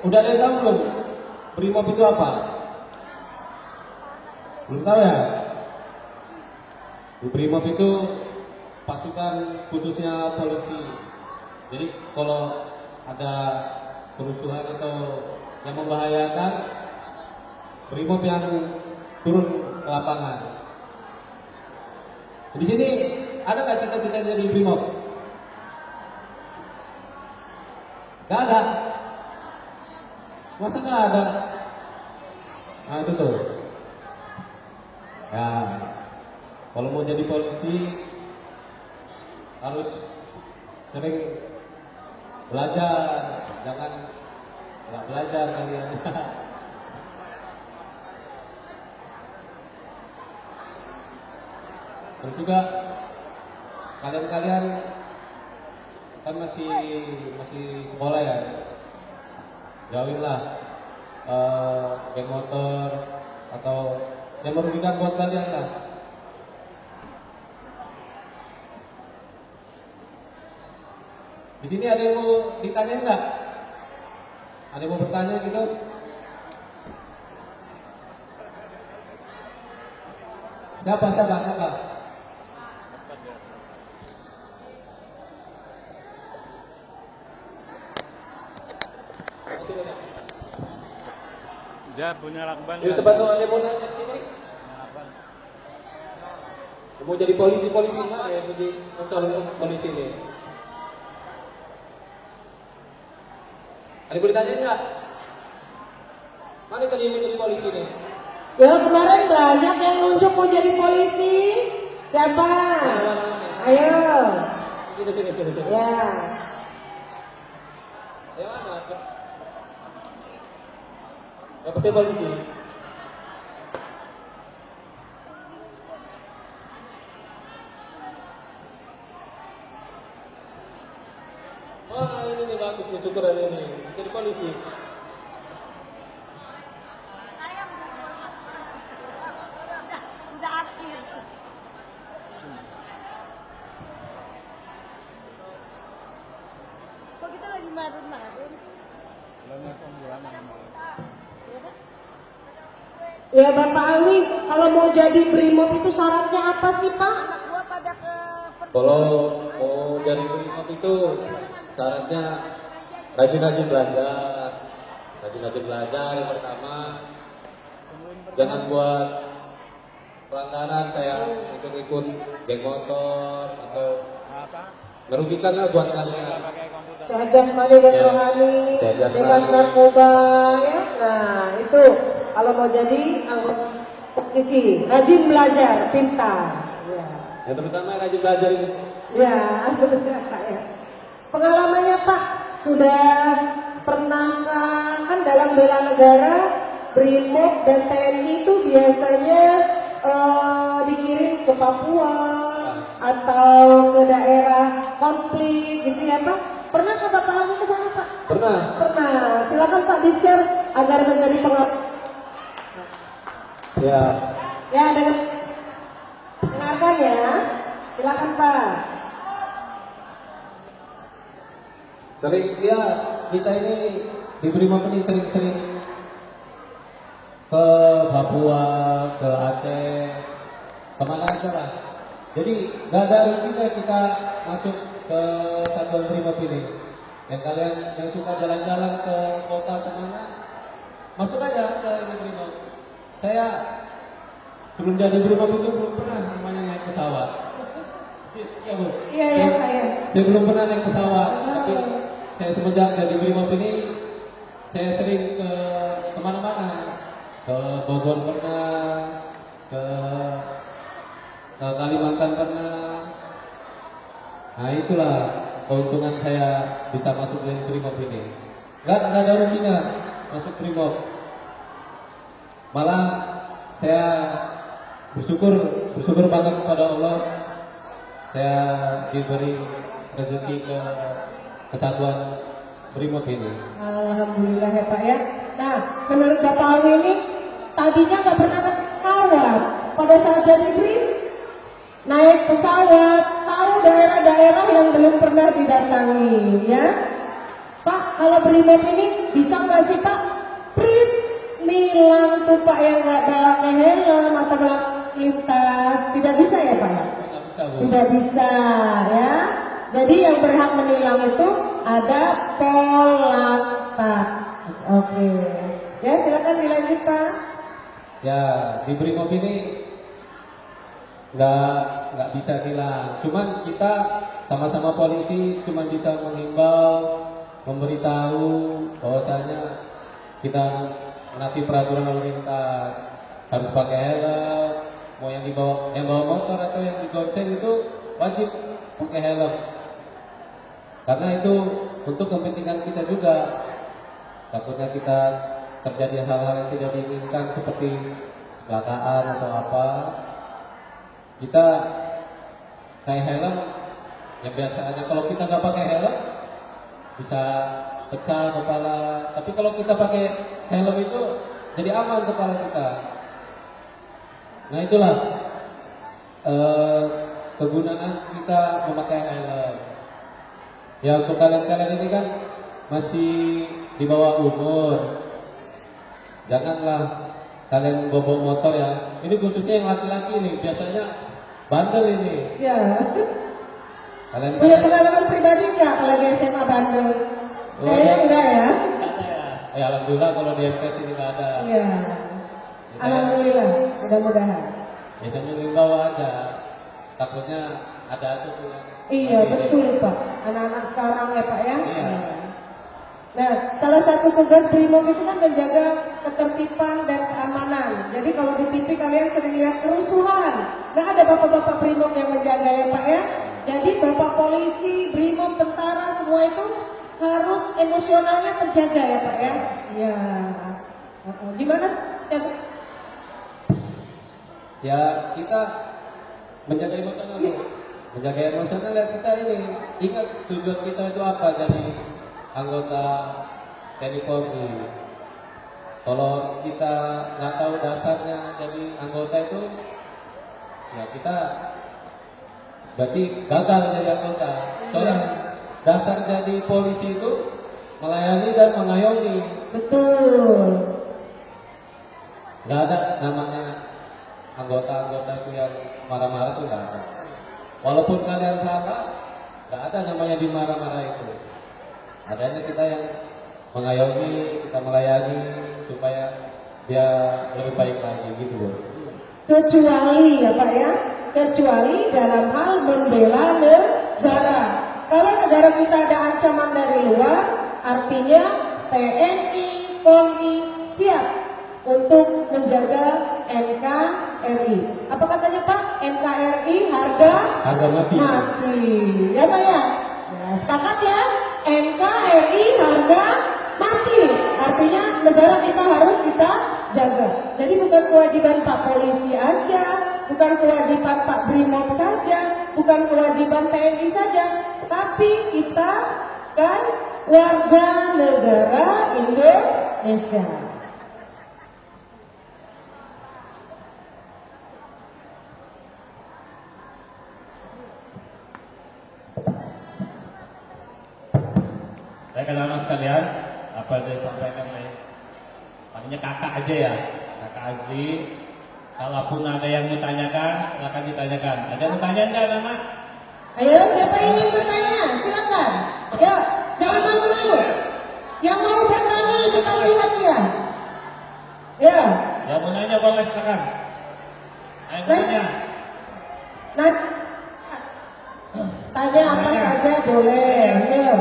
udah ada yang tahu belum? Brimob itu apa? Belum tahu ya? Brimob itu pasukan khususnya polisi. Jadi kalau ada kerusuhan atau yang membahayakan, Brimob yang turun ke lapangan. Di sini ada nggak cita-cita jadi Brimob? Gak ada. Masa nggak ada? Nah itu tuh. Ya, kalau mau jadi polisi harus sering belajar, jangan nggak belajar kalian. Terus juga kalian kan masih sekolah ya, jauhinlah geng motor atau yang merugikan buat kalian lah. Di sini ada yang mau ditanya nggak? Ada yang mau bertanya gitu? Siapa? Dia punya lakban. Yuk sebentar, ada yang mau nanya sini? Mau jadi polisi mana ya? Jadi calon polisi ini. Ada yang boleh tanya nggak? Mana tadi yang mau jadi polisi nih? Ya kemarin banyak yang nunjuk mau jadi polisi. Siapa? Ayo. Sini. Ya. Yang mana? Yang pakai polisi. Wah ini nih bagus nih, syukur ada ini. Jadi polisi. Udah akhir. Kok kita lagi marun-marun? Ya Bapak Alwi, kalau mau jadi Brimob itu syaratnya apa sih Pak? Anak gua pada ke Kalau mau jadi Brimob itu syaratnya rajin-rajin belajar. Rajin-rajin belajar yang pertama. Jangan buat pelanggaran kayak ikut-ikut geng motor atau merugikan lah buat kalian. Sehat jasmani dan rohani, bebas narkoba ya. Nah itu kalau mau jadi anggota polisi, rajin belajar, pintar. Ya. Yang terutama rajin belajar ini. Ya, benar Pak ya. Pengalamannya Pak sudah pernahkah kan dalam bela negara, Brimob dan TNI itu biasanya dikirim ke Papua atau ke daerah konflik gitu ya Pak? Pernah ke Bapak Alwi ke sana Pak? Pernah. Pernah. Silakan Pak di-share agar menjadi pengalaman. Ya. Ya, dengarkan ya. Silakan Pak. Sering ya kita ini di Brimob ini sering-sering ke Papua, ke Aceh, kemana aja lah. Jadi nggak ada ruginya kita masuk ke satuan Brimob ini. Yang kalian yang suka jalan-jalan ke kota kemana, masuk aja ke ini Brimob. Saya sebelum jadi Brimob itu belum pernah namanya naik pesawat. Iya Bu. Iya Pak ya. Saya belum pernah naik pesawat, tapi saya semenjak jadi Brimob ini saya sering ke kemana-mana, ke Bogor pernah, ke Kalimantan pernah. Nah itulah keuntungan saya bisa masuk ke Brimob ini. Nggak ada ruginya masuk Brimob. Malah saya bersyukur banget kepada Allah. Saya diberi rezeki ke kesatuan Brimob ini. Alhamdulillah ya Pak ya. Nah, menurut Bapak Alwi ini tadinya nggak pernah naik pesawat. Pada saat jadi Brimob naik pesawat, tahu daerah-daerah yang belum pernah didatangi ya. Pak, kalau Brimob ini bisa nggak sih itu Pak yang nggak pakai helm atau melintas tidak bisa ya Pak ya? Nggak bisa, Bu. Tidak bisa ya. Jadi yang berhak menilang itu ada Polantas. Oke. Ya silakan dilanjut Pak. Ya di Brimob ini nggak bisa tilang. Cuman kita sama-sama polisi cuman bisa menghimbau, memberitahu bahwasanya kita menaati peraturan lalu lintas, harus pakai helm. Mau yang bawa motor atau yang digonceng itu wajib pakai helm. Karena itu untuk kepentingan kita juga. Takutnya kita terjadi hal-hal yang tidak diinginkan seperti kecelakaan atau apa. Kita kayak helm yang biasanya kalau kita nggak pakai helm bisa pecah kepala. Tapi kalau kita pakai helm itu jadi aman kepala kita. Nah itulah kegunaan kita memakai helm. Ya untuk kalian-kalian ini kan masih di bawah umur, janganlah kalian bawa motor ya. Ini khususnya yang laki-laki nih, biasanya bandel ini. Ya. Kalian Punya pengalaman pribadi nggak kalau di SMA bandel? Kayaknya enggak ya. Ya alhamdulillah kalau di MTS ini nggak ada. Iya. Alhamdulillah, mudah-mudahan. Biasanya ngimbau aja, takutnya ada tuh yang Iya masih- betul Pak, anak-anak sekarang ya Pak ya. Iya. Nah, salah satu tugas Brimob itu kan menjaga ketertiban dan keamanan. Jadi kalau di TV kalian sering lihat kerusuhan. Nah ada bapak-bapak Brimob yang menjaga ya Pak ya. Jadi bapak polisi, Brimob, tentara semua itu harus emosionalnya terjaga ya Pak ya. Iya. Gimana? Ya kita menjaga emosional Bu. Menjaga emosional ya kita ini ingat tujuan kita itu apa jadi anggota TNI Polri. Kalau kita nggak tahu dasarnya jadi anggota itu, ya kita berarti gagal jadi anggota. Soalnya dasar jadi polisi itu melayani dan mengayomi. Betul. Nggak ada namanya anggota-anggota itu yang marah-marah itu nggak ada. Walaupun kalian salah, nggak ada namanya dimarah-marah itu. Adanya kita yang mengayomi, kita melayani supaya dia lebih baik lagi gitu loh. Kecuali ya Pak ya, kecuali dalam hal membela negara. Kalau negara kita ada ancaman dari luar, artinya TNI, Polri siap untuk menjaga NKRI. Apa katanya Pak? NKRI harga mati. Ya Pak ya? Ya sepakat ya? NKRI harga mati. Artinya negara kita harus kita jaga. Jadi bukan kewajiban Pak Polisi aja, bukan kewajiban Pak Brimob saja, bukan kewajiban TNI saja, tapi kita kan warga negara Indonesia. Rekan-rekan sekalian, apa yang disampaikan oleh panggilnya kakak aja ya, kakak Azri. Kalaupun ada yang mau tanyakan, silakan ditanyakan. Ada yang mau tanya enggak, Mama? Ayo, siapa yang ingin bertanya? Silakan. Ya, jangan malu-malu. Yang mau bertanya itu kasih hadiah. Ya. Yang mau nanya boleh silakan. Ayo tanya. Nah, tanya apa saja boleh. Ya.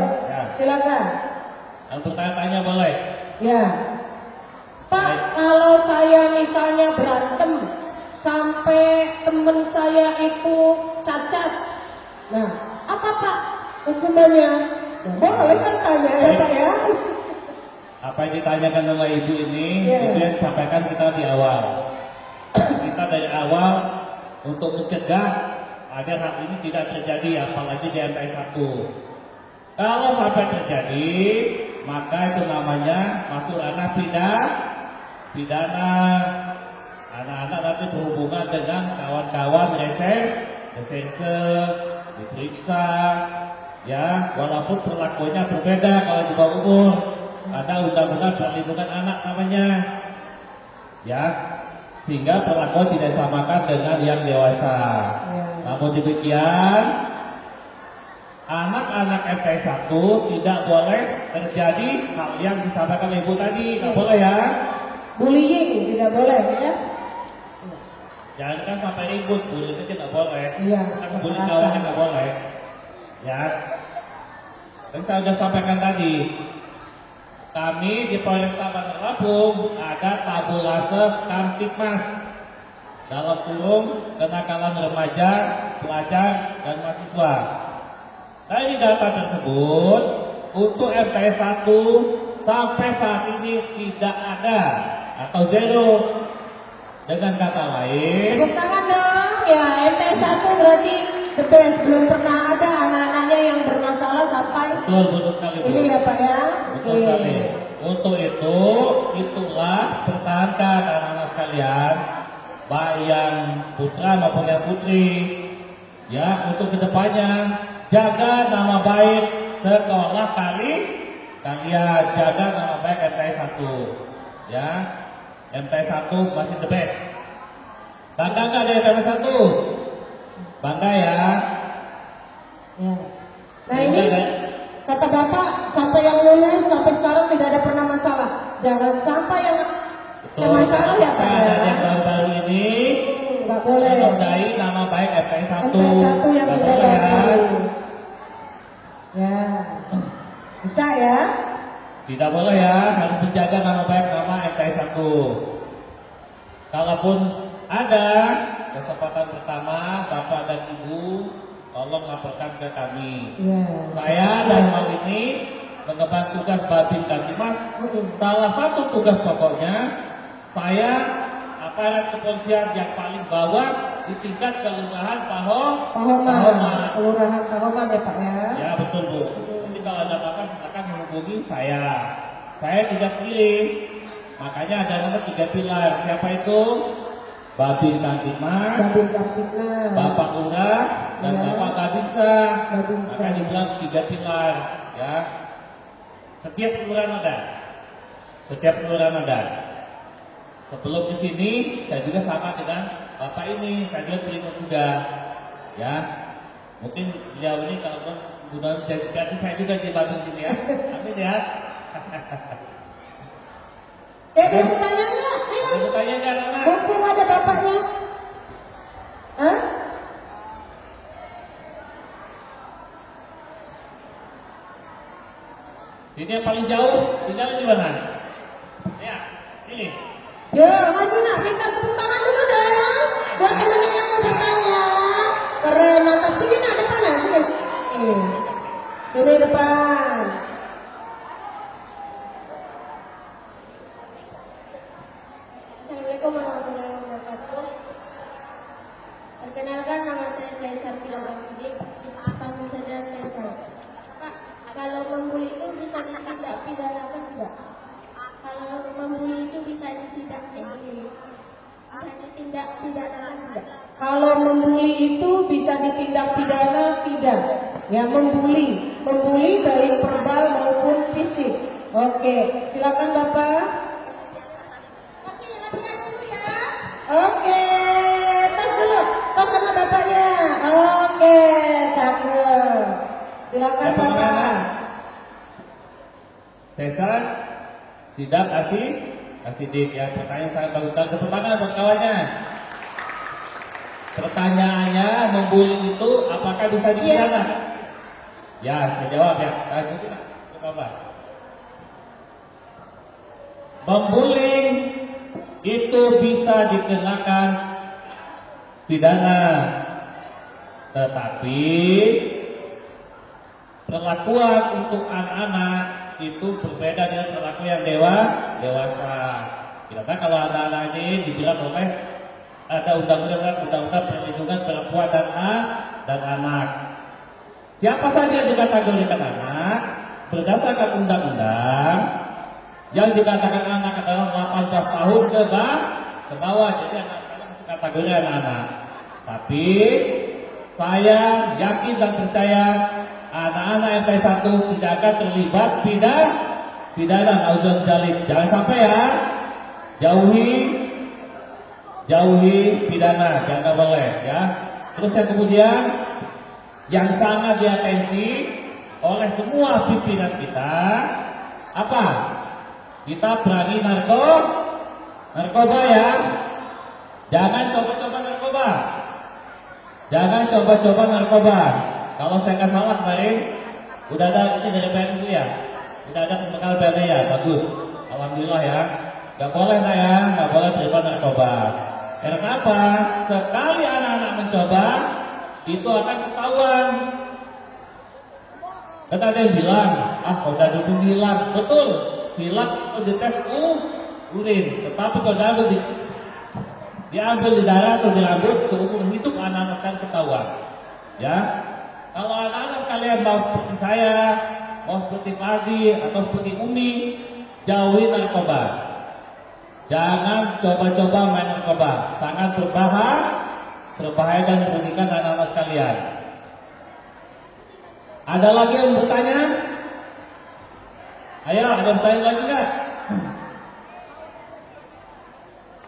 Silakan. Yang bertanya boleh. Ya. Pak, kalau saya misalnya berantem sampai teman saya itu cacat, nah apa Pak hukumannya? Boleh kan tanya ya Pak ya? Apa yang ditanyakan oleh ibu ini, Ya. itu yang disampaikan kita di awal. Kita dari awal untuk mencegah agar hal ini tidak terjadi, apalagi di MTS 1. Kalau sampai terjadi, maka itu namanya masuk ranah pidana. Anak-anak nanti berhubungan dengan kawan-kawan reserse, diperiksa, ya, walaupun perlakuannya berbeda kalau di bawah umur. Ada undang-undang perlindungan anak namanya. ya, sehingga perlakuan tidak disamakan dengan yang dewasa. Ya. Namun demikian, anak-anak MTS 1 tidak boleh terjadi hal yang disampaikan ibu tadi, nggak boleh ya. Bullying tidak boleh ya. Jangan kan sampai ribut, bullying aja nggak boleh. Iya. Kan bullying kawannya nggak boleh. Ya. Dan saya sudah sampaikan tadi, kami di Polresta Bandar Lampung ada tabulase Kamtibmas dalam kurung kenakalan remaja, pelajar, dan mahasiswa. Dari data tersebut, untuk MTS 1 sampai saat ini tidak ada atau zero. Dengan kata lain, Tepuk tangan dong. Ya, MTS 1 berarti the best. Belum pernah ada anak-anaknya yang bermasalah sampai betul sekali Bu. ini ya Pak ya. Betul sekali. Untuk itu, itulah pertahankan anak-anak sekalian, baik yang putra maupun yang putri, ya, untuk kedepannya jaga nama baik sekolah kalian, jaga nama baik MTS 1, ya. MTS 1 masih the best. Bangga nggak dari MTS 1? Bangga ya. Ya. Nah ini kata Bapak sampai yang lulus sampai sekarang tidak ada pernah masalah. Jangan sampai yang Betul, masalah ya Pak ya. ada yang baru-baru ini Nggak boleh. menodai nama baik MTS 1. MTS 1 yang Nggak sudah boleh ya. bagus. Ya. Bisa ya? Tidak boleh ya, harus menjaga nama baik nama MTS 1. Kalaupun ada kesempatan pertama, Bapak dan Ibu tolong laporkan ke kami. Ya. Saya dalam hal ini mengemban tugas Babin Kamtibmas. Salah satu tugas pokoknya, saya aparat kepolisian yang paling bawah di tingkat kelurahan Pahoman. Kelurahan Pahoman ya Pak ya. Ya betul Bu. Jadi kalau ada apa-apa silakan menghubungi saya. Saya tidak sendiri. Makanya ada nama 3 pilar. Siapa itu? Babin Kamtibmas, Babin Kamtibmas, Bapak Lurah, dan Ya. Bapak Babinsa. Babinsa. Maka dibilang 3 pilar. Ya. Setiap kelurahan ada. Sebelum di sini saya juga sama dengan Bapak ini, saya juga terima juga. Ya. Mungkin beliau ini kalau mudah jadi saya juga di Babin sini ya. Amin ya. Ada bertanya nggak? Ada bertanya nggak anak-anak? Mumpung ada bapaknya. Hah? Ini yang paling jauh, tinggal di mana? Ya, ini. Ya, maju nak, kita tepuk tangan dulu dong. Buat temennya yang mau bertanya. Keren, mantap. Sini nak, depan nak, sini. Sini depan. Assalamualaikum warahmatullahi wabarakatuh. Perkenalkan, nama saya Kaisar Kilogram Sidik. Panggil saja Kaisar. Pak, kalau membuli itu bisa ditindak pidanakan tidak? Kalau membuli itu bisa ditindak pidanakan tidak? Kalau membuli itu bisa ditindak pidana tidak? Ya, membuli baik verbal maupun fisik. Oke, silakan Bapak. Oke, latihan dulu ya. Oke, tos dulu, tos sama bapaknya. Oke, cakep. Silakan Siapa Bapak. namanya? Cesar, Sidak, Asidik ya. Pertanyaan sangat bagus. Dan tepuk tangan buat kawannya. Pertanyaannya, membuli itu apakah bisa dipidana? Ya, saya jawab ya. Lanjutin lah. Coba. Membuli itu bisa dikenakan pidana, tetapi perlakuan untuk anak-anak itu berbeda dengan perlakuan yang dewasa. Karena kalau anak-anak ini dibilang oleh ada undang-undang perlindungan perempuan dan anak. Siapa saja yang dikategorikan anak berdasarkan undang-undang yang dikatakan anak adalah 18 tahun ke bawah, jadi anak-anak kategori anak-anak. Tapi saya yakin dan percaya anak-anak MTS 1 tidak akan terlibat pidana naudzubillah. Jangan sampai ya. Jauhi jauhi pidana, jangan boleh ya. Terus yang kemudian yang sangat diatensi oleh semua pimpinan kita apa? Kita berani narkoba ya. Jangan coba-coba narkoba. Jangan coba-coba narkoba. Kalau saya nggak salah kemarin udah ada ini dari PNU ya. Udah ada pembekal PNU ya, bagus. Alhamdulillah ya. Nggak boleh saya, nggak boleh terima narkoba. Karena apa? Sekali anak-anak mencoba, itu akan ketahuan. Dan ada yang bilang, udah dulu hilang. Betul, hilang itu dites urin. Tetapi kalau diambil di darah atau di rambut, seumur hidup anak-anak sekalian ketahuan. Ya, kalau anak-anak kalian mau seperti saya, mau seperti Fadi atau seperti Umi, jauhi narkoba. Jangan coba-coba main narkoba, sangat berbahaya dan merugikan anak-anak sekalian. Ada lagi yang bertanya? Ayo, ada bertanya lagi nggak?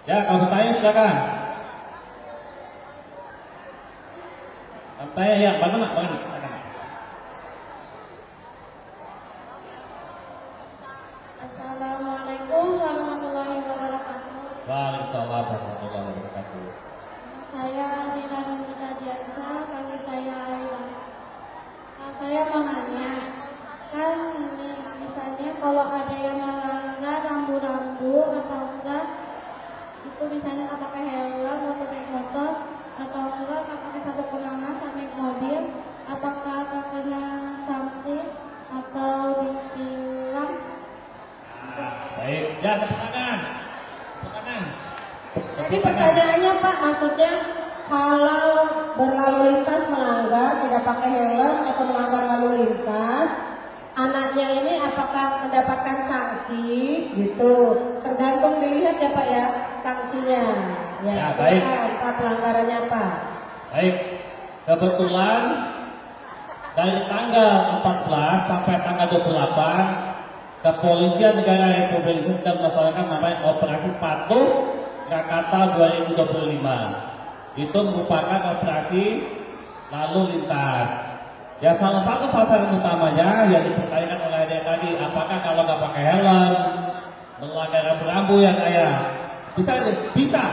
Ya, kalau bertanya silakan. Bertanya ya, bagaimana? Assalamualaikum warahmatullahi wabarakatuh. Waalaikumsalam warahmatullahi wabarakatuh. Saya Rina Nurita Diansa, kami saya Aida. Saya mau nanya, kan misalnya kalau ada yang melanggar rambu-rambu atau enggak, itu misalnya nggak pakai helm atau naik motor atau enggak nggak pakai sabuk pengaman saat naik mobil, apakah akan kena sanksi atau ditilang? Baik, ya tepuk tangan. Jadi pertanyaannya Pak, maksudnya kalau berlalu lintas melanggar, tidak pakai helm atau melanggar lalu lintas, anaknya ini apakah mendapatkan sanksi gitu? Tergantung dilihat ya Pak ya, sanksinya. Ya, baik. Apa pelanggarannya apa? Baik, kebetulan dari tanggal 14 sampai tanggal 28 Kepolisian Negara Republik Indonesia sedang melaksanakan namanya Operasi Patuh Krakatau 2025. Itu merupakan operasi lalu lintas. Ya, salah satu sasaran utamanya yang dipertanyakan oleh dia tadi, apakah kalau nggak pakai helm, melanggar rambu-rambu yang bisa,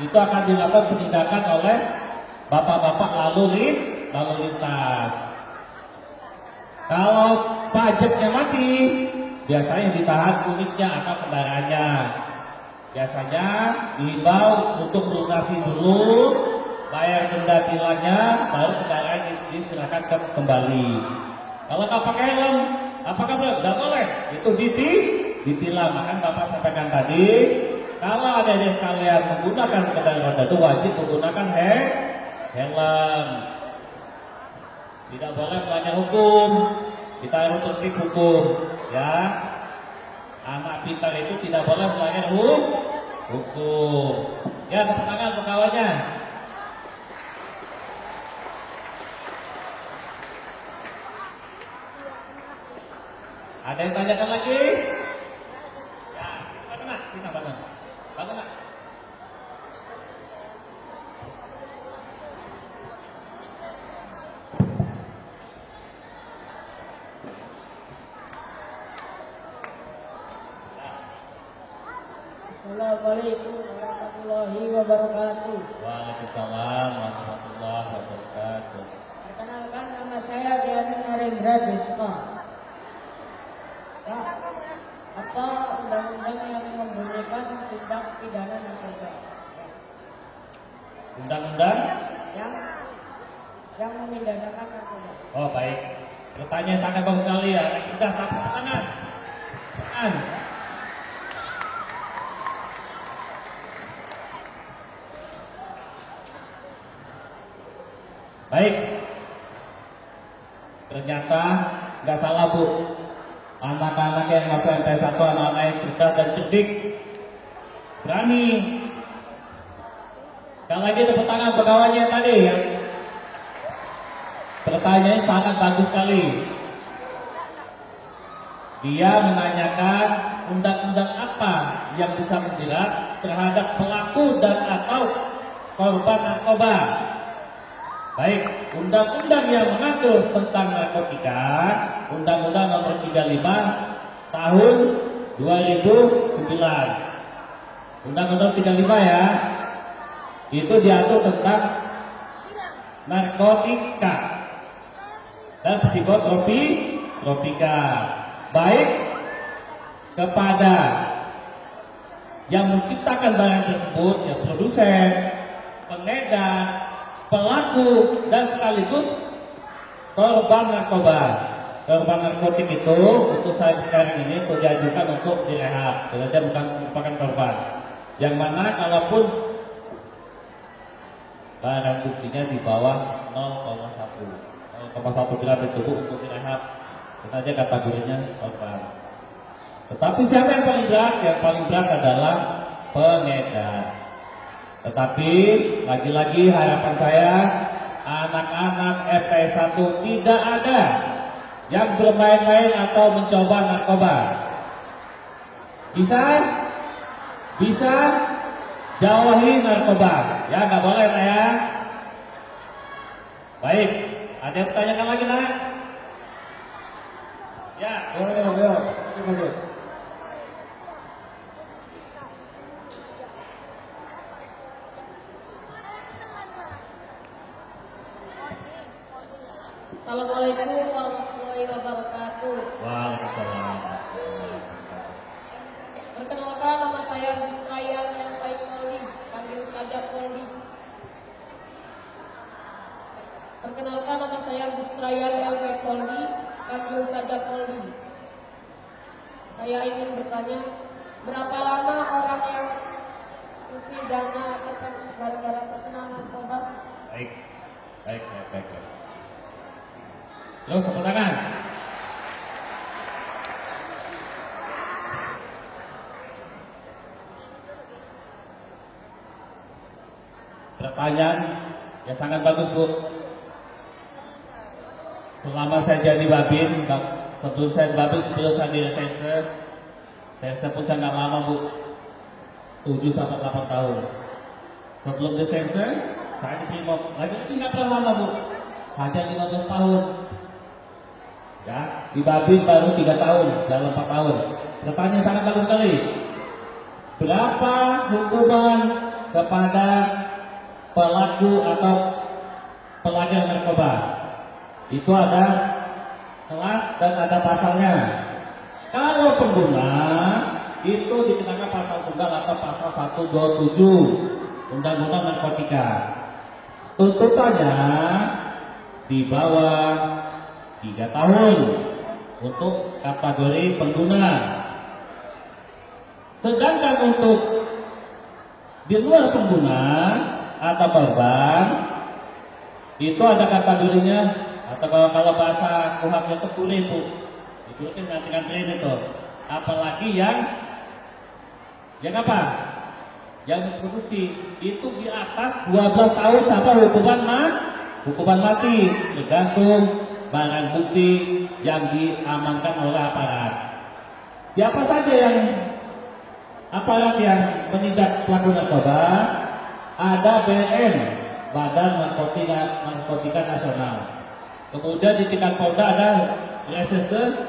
itu akan dilakukan penindakan oleh bapak-bapak lalu lintas. Kalau pajaknya mati, biasanya ditahan unitnya atau kendaraannya. Biasanya dihimbau untuk melunasi dulu, bayar denda tilangnya, baru kendaraan diserahkan kembali. Kalau nggak pakai helm, apakah boleh? Nggak boleh. Itu ditilang. Maka Bapak sampaikan tadi, kalau ada yang kalian menggunakan kendaraan roda itu wajib menggunakan helm. Tidak boleh melanggar hukum. Kita harus tertib hukum, ya. Anak pintar itu tidak boleh melanggar hukum. Ya, tepuk tangan untuk kawannya. Ada yang tanyakan lagi? Ya, bagaimana? Assalamualaikum warahmatullahi wabarakatuh. Waalaikumsalam warahmatullahi wabarakatuh. Perkenalkan, nama saya Dian Narendra Desma. Pak, apa undang-undang yang membunyikan tindak pidana narkoba? Undang-undang yang memidanakan narkoba. Oh, baik. Pertanyaan sangat bagus sekali ya. Sudah, tepuk tangan. Baik. Ternyata nggak salah Bu. Anak-anak yang masuk MT1, anak-anak yang cerdas dan cerdik, berani. Sekali lagi tepuk tangan pegawainya tadi ya. Pertanyaannya sangat bagus sekali. Dia menanyakan undang-undang apa yang bisa menjerat terhadap pelaku dan atau korban narkoba? Baik, undang-undang yang mengatur tentang narkotika, Undang-Undang Nomor 35 Tahun 2009. Undang-Undang 35 ya, itu diatur tentang narkotika dan psikotropika, baik kepada yang menciptakan barang tersebut, ya produsen, pengedar, pelaku, dan sekaligus korban narkoba. Korban narkotik itu untuk saya sekarang ini diajukan untuk direhab, jadi dia bukan merupakan korban. Yang mana kalaupun barang buktinya di bawah 0,1 gram di tubuh untuk direhab, kita aja kategorinya korban. Tetapi siapa yang paling berat? Yang paling berat adalah pengedar. Tetapi lagi-lagi harapan saya, anak-anak FT1 tidak ada yang bermain-main atau mencoba narkoba. Bisa jauhi narkoba. Ya, nggak boleh Nak ya. Baik, ada yang bertanyakan lagi Nak? Ya, Ayo. Assalamualaikum warahmatullahi wabarakatuh. Waalaikumsalam. Perkenalkan, nama saya Raya yang baik Polri, panggil saja Polri. Perkenalkan, nama saya Gus Raya yang baik Polri, panggil saja Polri. Saya ingin bertanya, berapa lama orang yang dipidana gara-gara terkena narkoba? Baik. Terus tepuk tangan. Pertanyaan yang sangat bagus Bu. Selama saya jadi babin, sebelum saya di reserse, saya pun sangat lama Bu, 7 sampai 8 tahun. Sebelum reserse, saya di Brimob, lagi nggak pernah lama Bu, hanya 15 tahun. Ya, di babin baru 3 tahun, dalam 4 tahun. Pertanyaan sangat bagus sekali. Berapa hukuman kepada pelaku atau pelanggar narkoba? Itu ada kelas dan ada pasalnya. Kalau pengguna itu dikenakan pasal tunggal atau pasal 127 Undang-Undang Narkotika. Tuntutannya di bawah 3 tahun untuk kategori pengguna. Sedangkan untuk di luar pengguna atau korban itu ada kategorinya, atau kalau bahasa kuhapnya itu kulit Bu, itu kan ganti-gantiin itu. Apalagi yang apa? Yang diproduksi itu di atas 12 tahun sampai hukuman mati, tergantung barang bukti yang diamankan oleh aparat. Siapa saja yang aparat yang menindak pelaku narkoba? Ada BNN, Badan Narkotika Nasional. Kemudian di tingkat Polda ada Reserse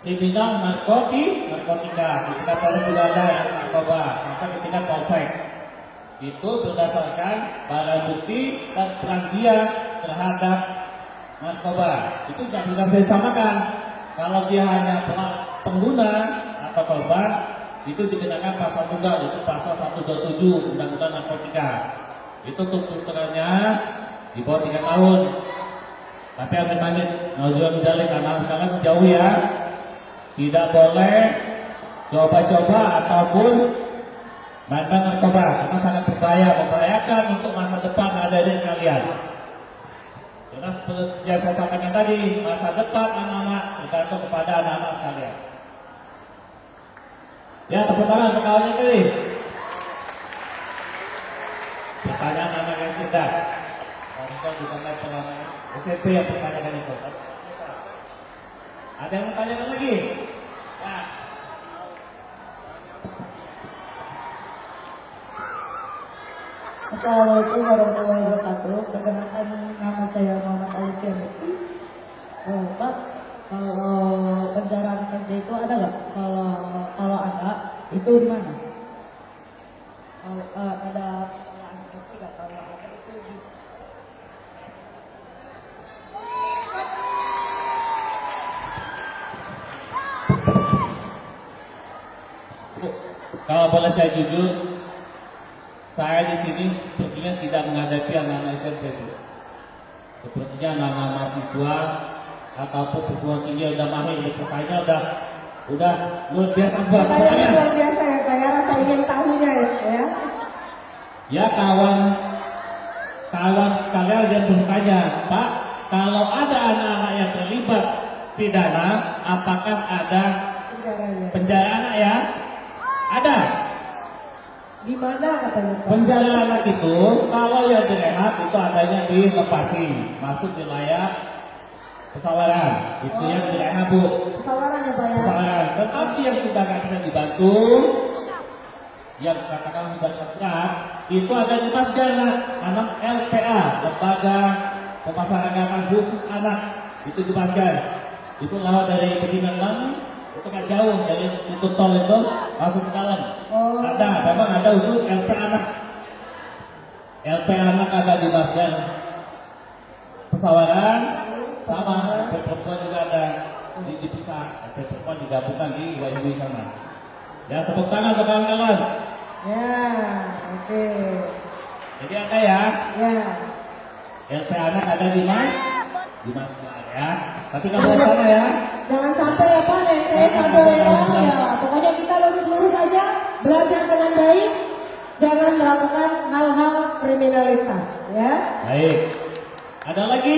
Kriminal Narkotika. Di tingkat Polda juga ada narkoba. Maka di tingkat Polsek itu berdasarkan barang bukti dan peran dia terhadap narkoba. Itu tidak bisa saya samakan. Kalau dia hanya pengguna atau korban, itu dikenakan pasal tunggal, itu pasal 127 Undang-Undang Narkotika. Itu tuntutannya di bawah 3 tahun. Tapi amit-amit nauzubillah min anak sekarang jauh ya. Tidak boleh coba-coba ataupun main-main narkoba, karena sangat berbahaya, membahayakan untuk masa depan hadirin sekalian. Karena seperti yang saya sampaikan tadi, masa depan anak-anak tergantung kepada anak-anak sekalian. Ya, tepuk tangan untuk kawannya kali. Pertanyaan anak yang cerdas. Kalau juga naik pengalaman SMP yang pertanyakan itu. Ada yang bertanyakan lagi? Ya. Assalamualaikum warahmatullahi wabarakatuh. Perkenalkan nama saya Muhammad Alfian. Pak, kalau penjara anak SD itu ada nggak? Kalau ada, itu di mana? Kalau ada anak SD nggak? Kalau ada itu di Kalau boleh saya jujur, saya di sini sepertinya tidak menghadapi anak-anak SMP. Sepertinya anak-anak mahasiswa ataupun perguruan tinggi udah mahir, pertanyaan udah luar biasa buat Pertanyaannya semuanya. luar biasa ya, Pak ya, rasa ingin tahunya ya. Ya kawan kalian yang bertanya, Pak, kalau ada anak-anak yang terlibat pidana, apakah ada Penjaranya. penjara anak ya? Ada. Di mana katanya Pak? Penjara anak itu kalau yang direhab itu adanya di Lekasi, masuk wilayah Pesawaran. Itu yang direhab, Bu. Pesawaran ya Pak ya. Pesawaran. Tetapi yang sudah nggak bisa dibantu, yang katakan sudah berat, itu ada di Masjana, anak LPA, Lembaga Pemasyarakatan Khusus Anak. Itu di Masjana. Itu lewat dari Bendungan, itu kan jauh dari pintu tol itu masuk ke dalam. Oh. Ada, memang ada usul LP anak. LP anak ada di bagian Pesawaran, sama LP perempuan juga ada dipisah. LP perempuan digabungkan di WIB sana. Ya, tepuk tangan untuk kawan-kawan. Ya, oke. Jadi ada ya, Ya. LP anak ada di mana? Di mana ya? Tapi kamu sana ya. Jangan sampai ya Pak, nenteng ada ya. Pokoknya kita lurus-lurus aja, belajar dengan baik, jangan melakukan hal-hal kriminalitas, ya. Baik. Ada lagi?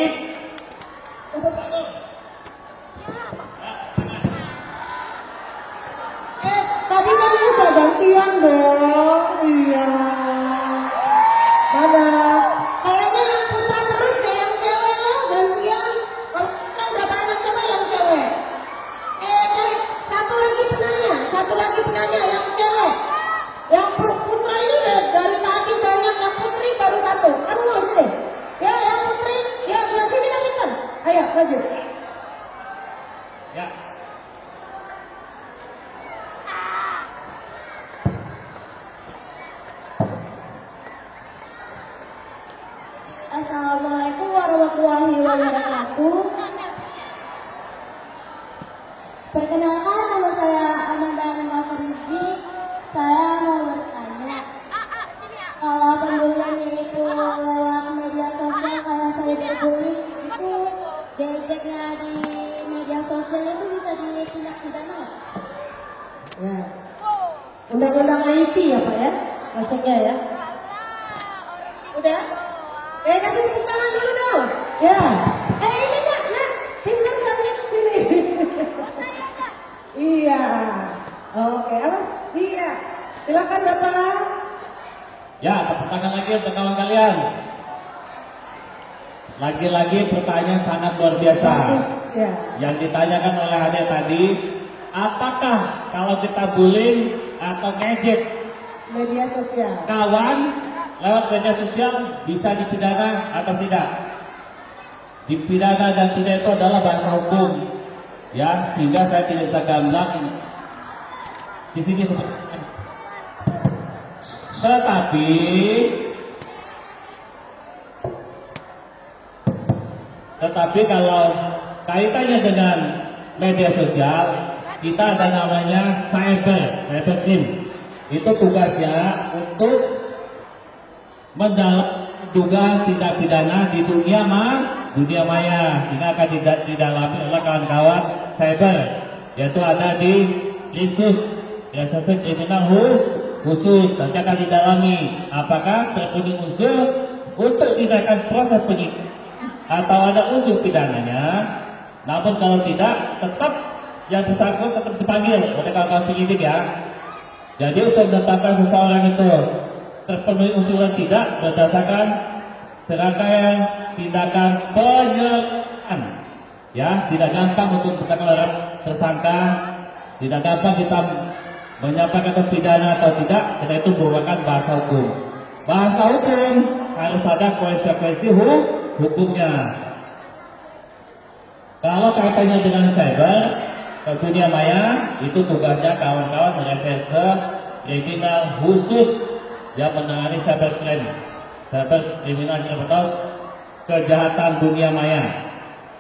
Tadi kan udah gantian dong, iya. Mana? Kayaknya yang putra terus deh, yang cewek lo gantian. Kalau kan udah banyak, coba yang cewek. Cari satu lagi penanya yang cewek. Yang putra ini dari tadi banyak, yang putri baru satu. Kamu mau sini? Ya, yang putri, ya sini Pinter. Ayo, maju. Ya. Assalamualaikum warahmatullahi wabarakatuh. Perkenalkan, nama saya Amanda Nurul Farizi. Saya mau bertanya, kalau pembulian itu lewat media sosial, kalau saya berbully itu diejeknya di media sosial itu bisa ditindak pidana nggak? Ya. Undang-undang IT ya Pak ya, masuknya ya. Udah? Kasih tepuk tangan dulu dong. Ya. Ini nak, pintar kamu sini. Iya. Oke, apa? Iya. Silakan Bapak. Ya, tepuk tangan lagi untuk kawan kalian. Lagi-lagi pertanyaan sangat luar biasa. Bagus. Ya. Yang ditanyakan oleh adik tadi, apakah kalau kita bullying atau ngejek Media sosial. kawan lewat media sosial bisa dipidana atau tidak? Dipidana dan tidak itu adalah bahasa hukum, ya, sehingga saya tidak bisa gamblang di sini seperti ini. Tetapi kalau kaitannya dengan media sosial, kita ada namanya cybercrime. Itu tugasnya untuk menduga tindak pidana di dunia maya, sehingga akan didalami oleh kawan-kawan cyber, yaitu ada di Linsus, ya, kriminal khusus. Nanti akan didalami apakah terpenuhi unsur untuk tindakan proses penyidikan atau ada unsur pidananya. Namun kalau tidak, tetap yang bersangkutan tetap dipanggil oleh kawan-kawan penyidik ya. Jadi untuk menetapkan seseorang itu terpenuhi unsur dan tidak berdasarkan serangkaian tindakan penyelidikan. Ya, tidak gampang untuk menetapkan orang tersangka, tidak gampang kita menyampaikan pidana atau tidak, karena itu merupakan bahasa hukum. bahasa hukum harus ada konsekuensi hukumnya. Kalau kaitannya dengan cyber ke dunia maya, itu tugasnya kawan-kawan reserse kriminal khusus yang menangani cybercrime, kriminal kejahatan dunia maya.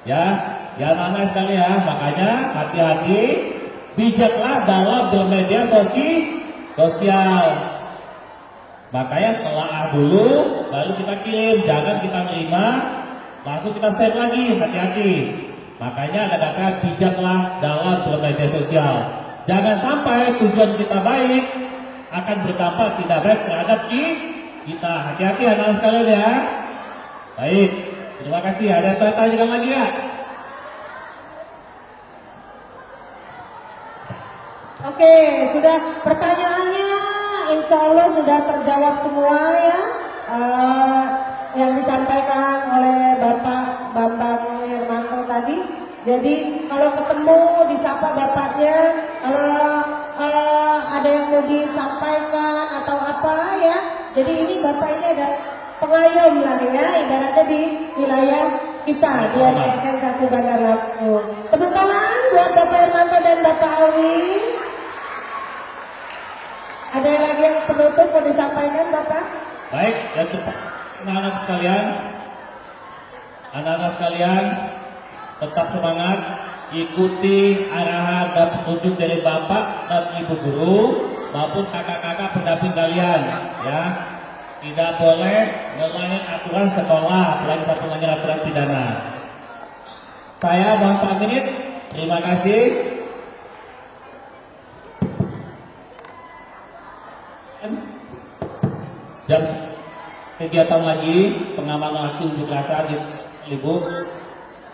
Ya, yang mana sekali ya, makanya hati-hati, bijaklah dalam bermedia sosial. Makanya telaah dulu, baru kita kirim, jangan kita terima, langsung kita share lagi, hati-hati. Makanya ada kata bijaklah dalam bermedia sosial. Jangan sampai tujuan kita baik akan berdampak tidak baik terhadap kita. Hati-hati anak-anak sekalian ya. Baik, terima kasih. Ada yang tanya lagi ya? Oke, sudah pertanyaannya insya Allah sudah terjawab semua ya. Yang disampaikan oleh Bapak Bambang Hermanto tadi. Jadi kalau ketemu disapa bapaknya, kalau ada yang mau disampaikan atau apa ya. Jadi ini bapak ini ada pengayom lah ya, ibaratnya di wilayah kita di SN 1 Bandar Lampung. Tepuk tangan buat Bapak Hermanto dan Bapak Awi. Ada yang lagi yang penutup mau disampaikan Bapak? Baik, dan anak-anak sekalian, tetap semangat, ikuti arahan dan petunjuk dari Bapak dan Ibu Guru maupun kakak-kakak pendamping kalian, ya. Tidak boleh melanggar aturan sekolah, apalagi satu melanggar aturan pidana. Saya mohon pamit, terima kasih. Jam kegiatan lagi pengamanan aksi unjuk rasa di libur,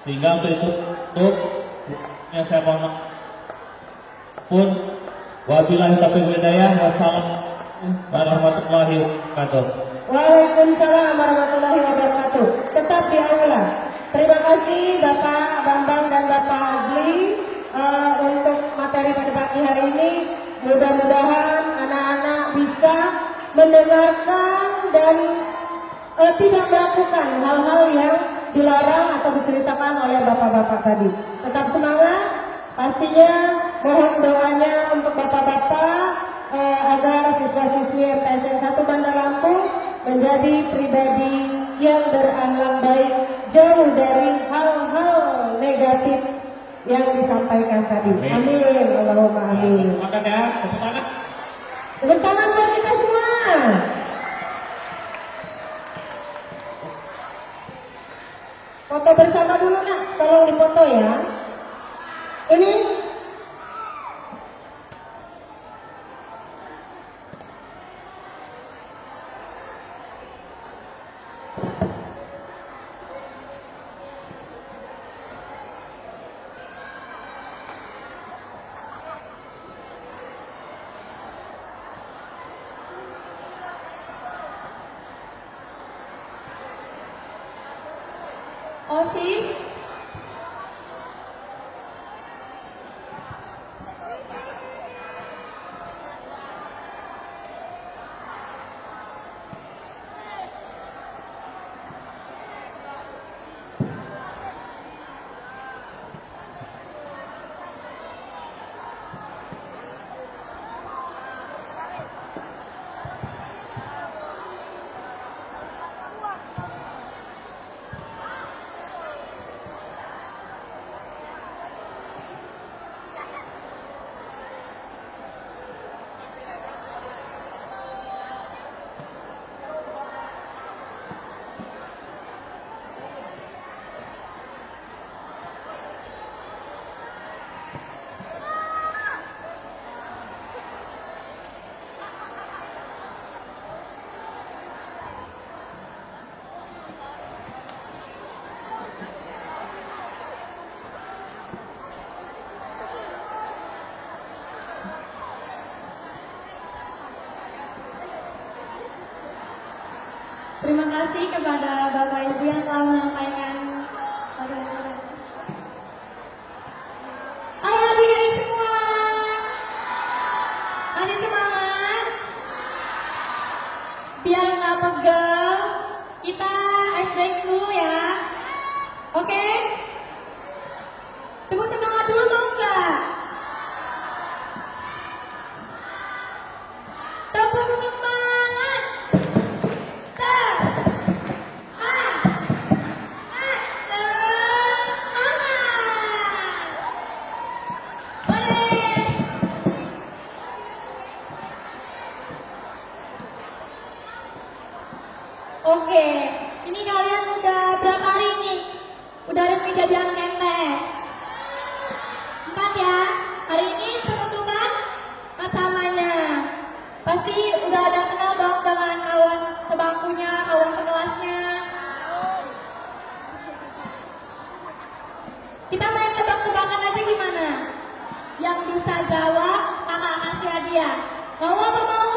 sehingga untuk yang saya mohon pun wabillahi taufiq wal hidayah, wassalamualaikum warahmatullahi wabarakatuh. Waalaikumsalam warahmatullahi wabarakatuh. Tetap di aula. Terima kasih Bapak Bambang dan Bapak Azli untuk materi pada pagi hari ini. Mudah-mudahan anak-anak bisa mendengarkan dan tidak melakukan hal-hal yang dilarang atau diceritakan oleh bapak-bapak tadi. Tetap semangat, pastinya mohon doanya untuk bapak-bapak agar siswa-siswi MTSN 1 Bandar Lampung menjadi pribadi yang berakhlak baik, jauh dari hal-hal negatif yang disampaikan tadi. Amin, Allahumma amin. Semangat ya, semangat. Tepuk tangan buat kita semua. Foto bersama dulu nak, tolong dipoto ya. Ini OSIS. Terima kasih kepada Bapak Ibu yang telah menyampaikan. Ayo adik-adik semua, masih semangat? biar nggak pegel, kita ice break dulu ya. Oke? Tepuk semangat dulu mau nggak? Tepuk semangat. Oke, ini kalian udah berapa hari nih? Udah resmi jadian ketek? 4 ya? Hari ini penutupan macamanya. Pasti udah ada kenal dong dengan kawan sebangkunya, kawan sekelasnya. Kita main tebak-tebakan aja gimana? Yang bisa jawab, kakak kasih hadiah. Mau apa mau?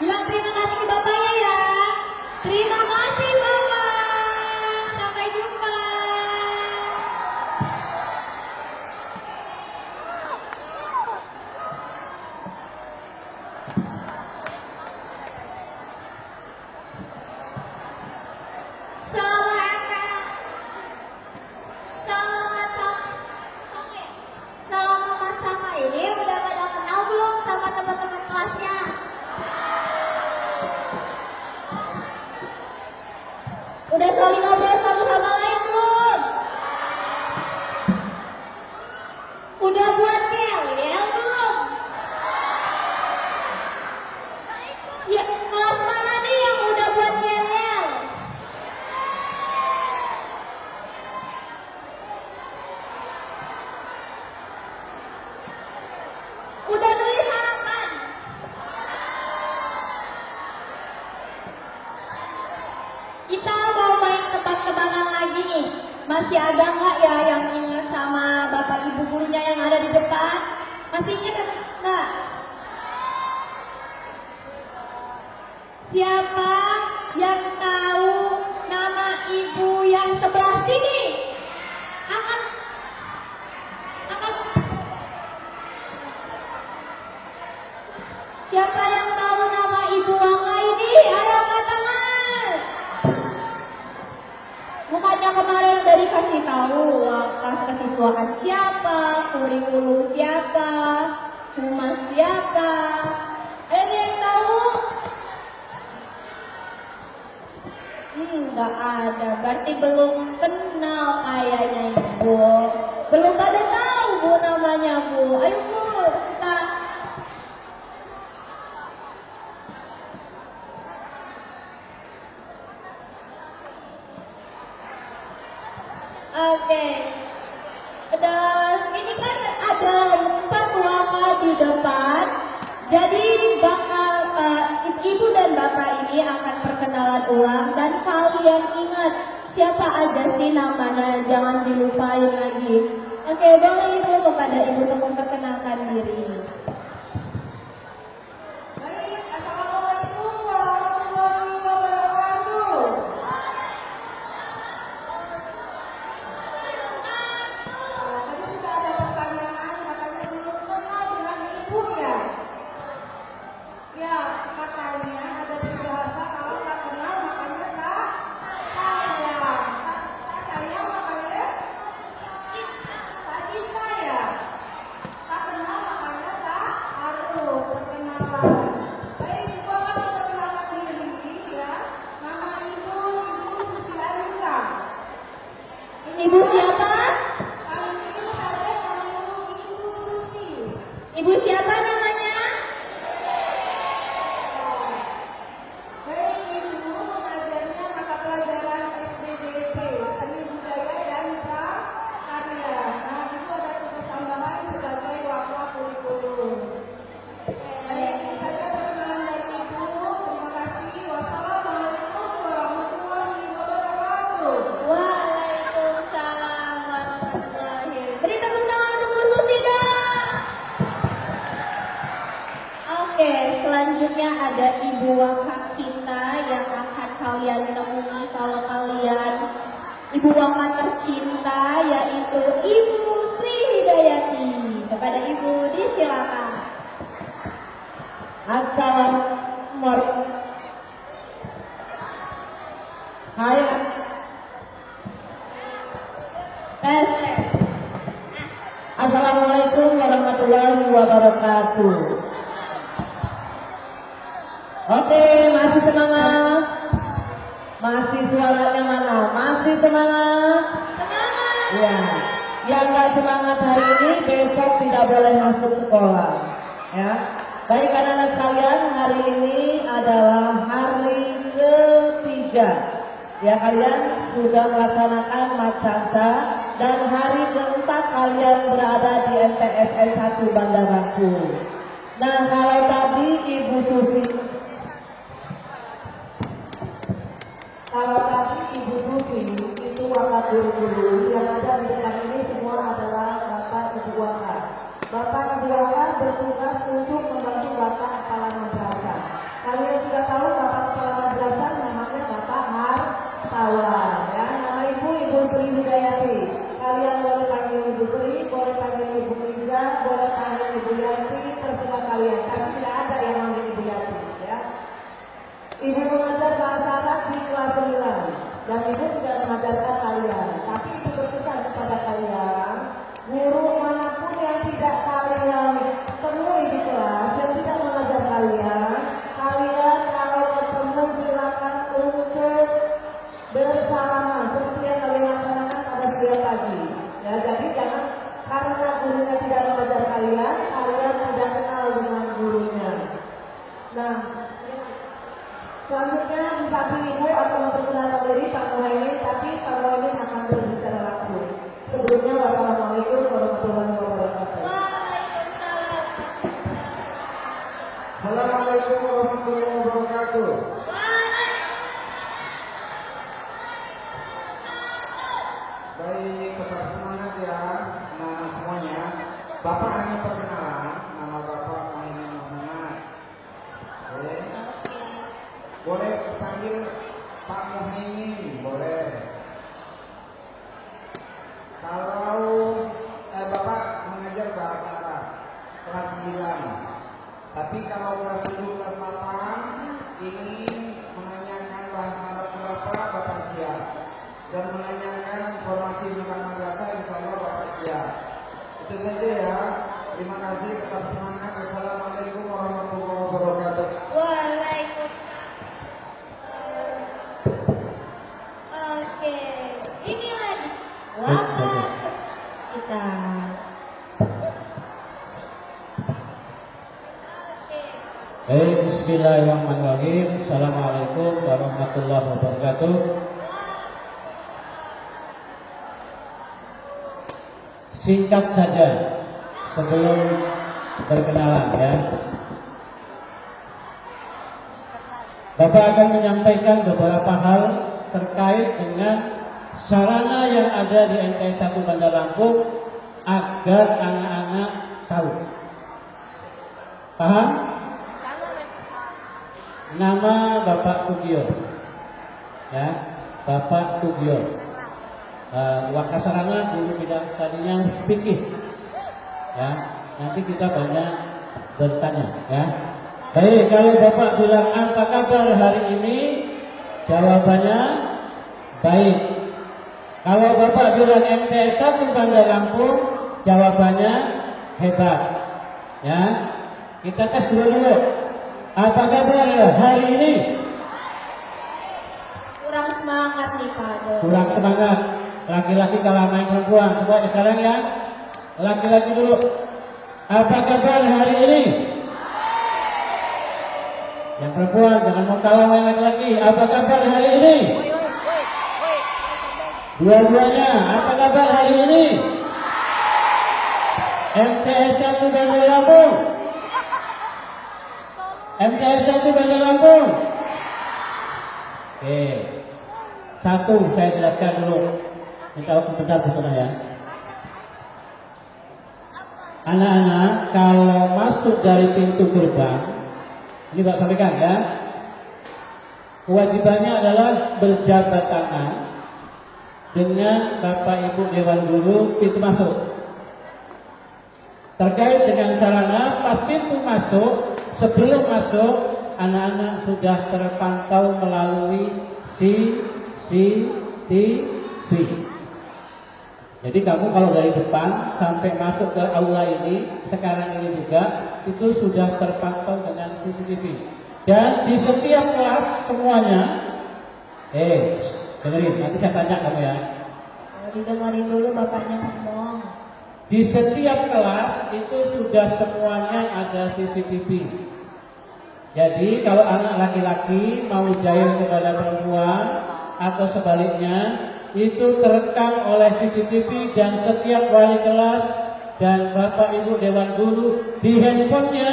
Bilang terima kasih ke bapaknya ya. Terima kasih bapak. Sampai jumpa. Selama masa ini udah pada kenal belum sama teman-teman kelasnya? Udah saling ngobrol satu sama lain belum? Udah buat ngeyel belum? Ya, kelas mana nih yang udah buat ngeyel? Udah nulis harapan? Kita mau main tebak-tebakan lagi nih. Masih ada nggak ya yang ingat sama bapak ibu gurunya yang ada di depan? Masih ingat nggak? Siapa yang tahu nama ibu yang sebelah sini? Angkat. Siapa yang tahu nama ibu Waka ini? Ayo angkat tangan. Bukannya kemarin udah dikasih tahu Waka kesiswaan siapa, kurikulum siapa, humas siapa? Ada yang tahu? Nggak ada, berarti belum kenal kayaknya ibu. Belum pada tahu bu namanya bu. Ayo bu, kita. Oke. Ini kan ada 4 Waka di depan. Jadi bakal ibu dan bapak ini akan perkenalan ulang dan kalian ingat siapa aja sih namanya, jangan dilupain lagi. Oke, boleh ibu kepada ibu untuk memperkenalkan diri. Baik, assalamualaikum warahmatullahi wabarakatuh. Tadi sudah ada pertanyaan, katanya belum kenal dengan ibu ya. Ya, katanya ada peribahasa kalau tak kenal makanya tak sayang. Tak sayang makanya tak cinta ya. Tak kenal makanya tak aruh perkenalan. Baik, ibu akan memperkenalkan diri ya. Nama ibu Susi Anita. Ibu siapa? Kami ini ada nama ibu Susi. Ibu siapa namanya? Baik, ibu mengajarnya mata pelajaran SBDP, Seni Budaya dan Prakarya. Nah, ibu ada tugas tambahan sebagai wakil kurikulum. Baik, ini saja perkenalan dari ibu. Terima kasih. Wassalamualaikum warahmatullahi wabarakatuh. Waalaikumsalam ada ibu wafat kita yang akan kalian temui kalau kalian ibu wafat tercinta, yaitu Ibu Sri Hidayati. Kepada ibu disilakan. Assalamualaikum. Hai. Tes. Assalamualaikum warahmatullahi wabarakatuh. Oke, masih semangat? Masih suaranya mana? Masih semangat? Semangat. Ya, yang nggak semangat hari ini besok tidak boleh masuk sekolah. Ya, baik anak-anak sekalian, hari ini adalah hari ketiga. Ya, kalian sudah melaksanakan Matsansa dan hari keempat kalian berada di MTSN 1 Bandar Lampung. Nah, kalau tadi Ibu Susi itu wakaf guru-guru yang ada di depan ini semua adalah Bapak Ibu Wakaf. Bapak Ibu Wakaf bertugas untuk membantu Bapak Kepala Madrasah. Kalian sudah tahu Bapak Kepala Madrasah namanya Bapak Hartawan, ya. Nama Ibu Sri Hidayati. Kalian boleh panggil Ibu Sri, boleh panggil Ibu Liza, boleh panggil Ibu Yanti, terserah kalian. Tapi tidak ada yang manggil Ibu Yanti, ya. Ibu mengajar bahasa Arab di kelas 9 dan Ibu tidak mengajarkan kalian. Tapi Ibu berpesan kepada kalian, guru manapun yang tidak kalian temui di kelas, yang tidak mengajar kalian, kalian kalau ketemu silakan untuk bersalaman seperti yang kalian laksanakan pada setiap pagi. Ya, jadi jangan karena gurunya tidak mengajar kalian, kalian tidak kenal dengan gurunya. Nah, selanjutnya di samping Ibu akan memperkenalkan diri Pak Muhaimin, tapi Pak Muhaimin akan berbicara langsung. Sebelumnya, wassalamualaikum warahmatullahi wabarakatuh. Waalaikumsalam. Assalamualaikum warahmatullahi wabarakatuh. Baik, tetap semangat ya, nah semuanya. Bapak hanya perkenalan, nama Bapak Muhaimin Muhammad. Oke. Boleh panggil Pak Muhaimin, boleh. Kalau Bapak mengajar bahasa Arab kelas 9. Tapi kalau kelas 7, kelas 8 ingin menanyakan bahasa Arab ke Bapak siap. Dan menanyakan informasi tentang madrasah, insya Allah Bapak siap. Itu saja ya. Terima kasih, tetap semangat. Wassalamualaikum warahmatullahi wabarakatuh. Waalaikumsalam. Oke, ini lagi wafat kita. Baik, bismillahirrahmanirrahim. Assalamualaikum warahmatullahi wabarakatuh. Singkat saja sebelum berkenalan ya. Bapak akan menyampaikan beberapa hal terkait dengan sarana yang ada di MTS 1 Bandar Lampung agar anak-anak tahu. Paham? Nama Bapak Tugio, ya, Bapak Tugio. Wakasarana dulu bidang tadinya fikih, ya. Nanti kita banyak bertanya, ya. Baik, kalau Bapak bilang apa kabar hari ini, jawabannya baik. Kalau Bapak bilang MTS 1 Bandar Lampung, jawabannya hebat, ya. Kita tes dulu. Apa kabar hari ini? Kurang semangat nih Pak. Kurang semangat. Laki-laki kalah main perempuan. Coba sekarang ya, laki-laki dulu. Apa kabar hari ini? Yang perempuan jangan mau kalah main laki-laki. Apa kabar hari ini? Dua-duanya. Apa kabar hari ini? MTS 1 Bandar Lampung. MTS 1 Bandar Lampung. Oke. Satu saya jelaskan dulu. Minta waktu bentar ya. Anak-anak kalau masuk dari pintu gerbang Ini Pak sampaikan ya. Kewajibannya adalah berjabat tangan dengan Bapak Ibu Dewan Guru pintu masuk. Terkait dengan sarana, pas pintu masuk, sebelum masuk, anak-anak sudah terpantau melalui CCTV. Jadi kamu kalau dari depan sampai masuk ke aula ini, sekarang ini juga, itu sudah terpantau dengan CCTV. Dan di setiap kelas semuanya, dengerin, nanti saya tanya kamu ya. Didengarin dulu bapaknya ngomong. Di setiap kelas itu sudah semuanya ada CCTV. Jadi kalau anak laki-laki mau jahil kepada perempuan atau sebaliknya, itu terekam oleh CCTV dan setiap wali kelas dan Bapak Ibu Dewan Guru di handphonenya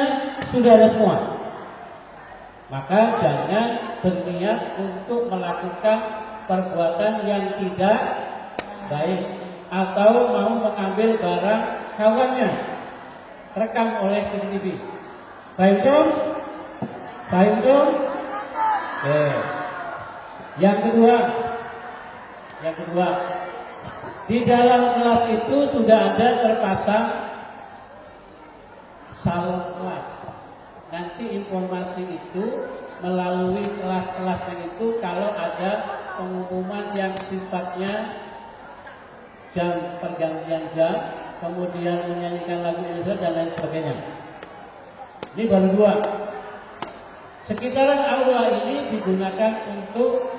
sudah ada semua. Maka jangan berniat untuk melakukan perbuatan yang tidak baik atau mau mengambil barang kawannya, rekam oleh CCTV. Paham tuh? Paham tuh? Oke. Yang kedua, di dalam kelas itu sudah ada terpasang salon kelas. Nanti informasi itu melalui kelas-kelasnya itu kalau ada pengumuman yang sifatnya jam pergantian jam, kemudian menyanyikan lagu Indonesia dan lain sebagainya. Ini baru 2. Sekitaran aula ini digunakan untuk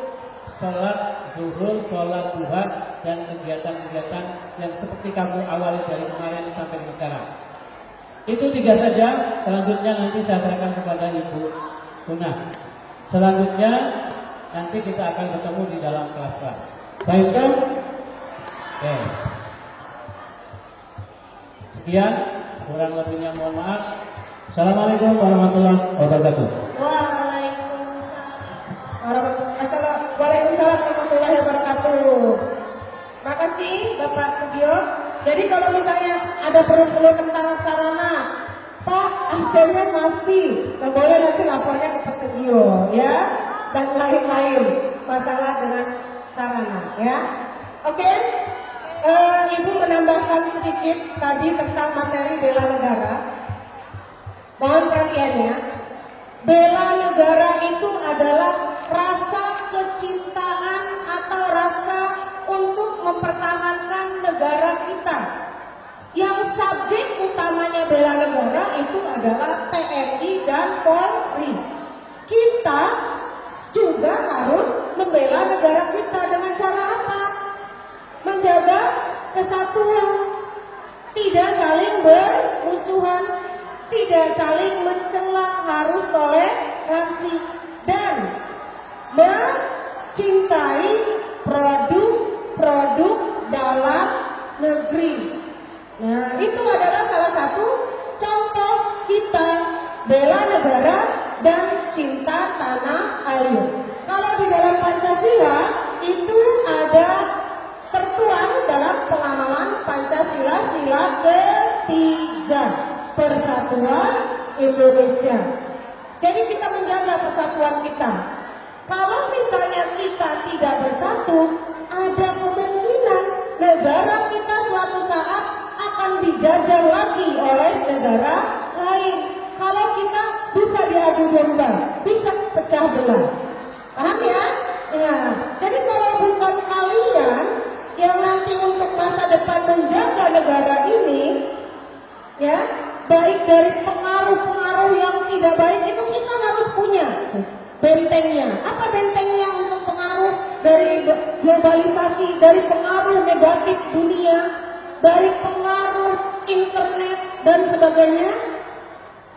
sholat zuhur, sholat duha, dan kegiatan-kegiatan yang seperti kamu awali dari kemarin sampai sekarang. Itu 3 saja. Selanjutnya nanti saya serahkan kepada Ibu Tuna. Selanjutnya nanti kita akan bertemu di dalam kelas-kelas. Baik kan? Oke. Sekian, kurang lebihnya mohon maaf. Assalamualaikum warahmatullahi wabarakatuh. Waalaikumsalam warahmatullahi wabarakatuh. Makasih Bapak Sugio. Jadi kalau misalnya ada perlu tentang sarana, Pak absennya masih, nah boleh nanti lapornya ke Pak Sugio ya, dan lain-lain masalah dengan sarana ya. Oke. Ibu menambahkan sedikit tadi tentang materi bela negara. Mohon perhatiannya, bela negara itu adalah rasa kecintaan atau rasa untuk mempertahankan negara kita. Yang subjek utamanya bela negara itu adalah TNI dan Polri. Kita juga harus membela negara kita dengan cara apa? Menjaga kesatuan, tidak saling bermusuhan, tidak saling mencela, harus toleransi dan mencintai produk-produk dalam negeri. Nah, itu adalah salah satu contoh kita bela negara dan cinta tanah air. Kalau di dalam Pancasila itu ada tertuang dalam pengamalan Pancasila sila ketiga, Persatuan Indonesia. Jadi kita menjaga persatuan kita. Kalau misalnya kita tidak bersatu, ada kemungkinan negara kita suatu saat akan dijajah lagi oleh negara lain. Kalau kita bisa diadu domba, bisa pecah belah. Paham ya? Ya. Jadi kalau bukan kalian yang nanti untuk masa depan menjaga negara ini, ya, baik dari pengaruh-pengaruh yang tidak baik itu kita harus punya bentengnya. Apa bentengnya untuk pengaruh dari globalisasi, dari pengaruh negatif dunia, dari pengaruh internet dan sebagainya?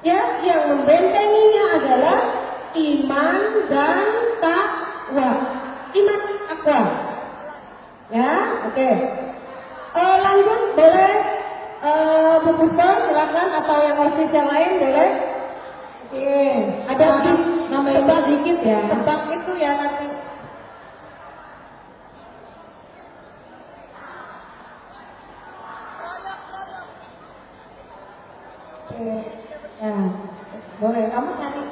Ya, yang membentenginya adalah iman dan takwa. Iman takwa. Ya, oke. Lanjut, boleh Bu Puspa silakan, atau yang OSIS yang lain boleh. Oke. Ada namanya sedikit ya. Tebak itu ya nanti. Oke. Ya, boleh kamu cari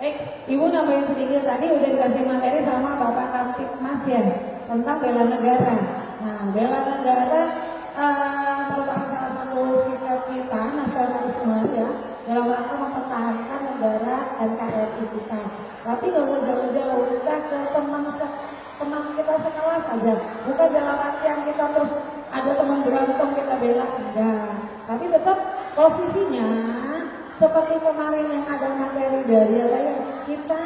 Baik, Ibu nambahin sedikit tadi udah dikasih materi sama Bapak Kamtipmas ya tentang bela negara. Nah, bela negara merupakan salah satu sikap kita nasionalisme ya dalam rangka mempertahankan negara NKRI kita. Tapi kalau jauh-jauh kita ke teman kita sekelas saja, bukan dalam artian kita terus ada teman berantem kita bela, enggak. Tapi tetap posisinya seperti kemarin yang ada materi dari apa ya, kita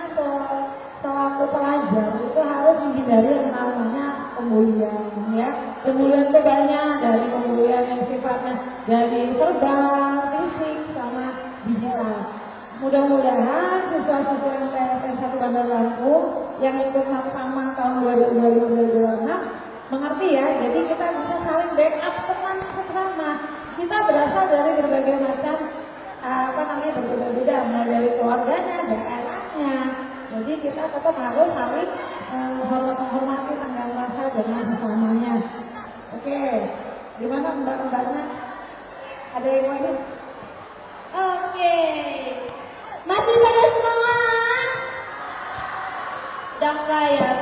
selaku pelajar itu harus menghindari yang namanya pembulian ya. Pembulian itu banyak, dari pembulian yang sifatnya dari verbal, fisik, sama digital. Mudah-mudahan siswa-siswa yang PSN 1 Bandar Lampung yang ikut Maksama tahun 2025-2026 mengerti ya. Jadi kita bisa saling backup teman sesama. Kita berasal dari berbagai macam berbeda-beda, mulai dari keluarganya, daerahnya. Jadi kita tetap harus saling menghormati tanggal rasa dengan sesamanya. Oke, gimana mbak-mbaknya? Ada yang mau ini? Oke. Masih pada semangat? Dan kayak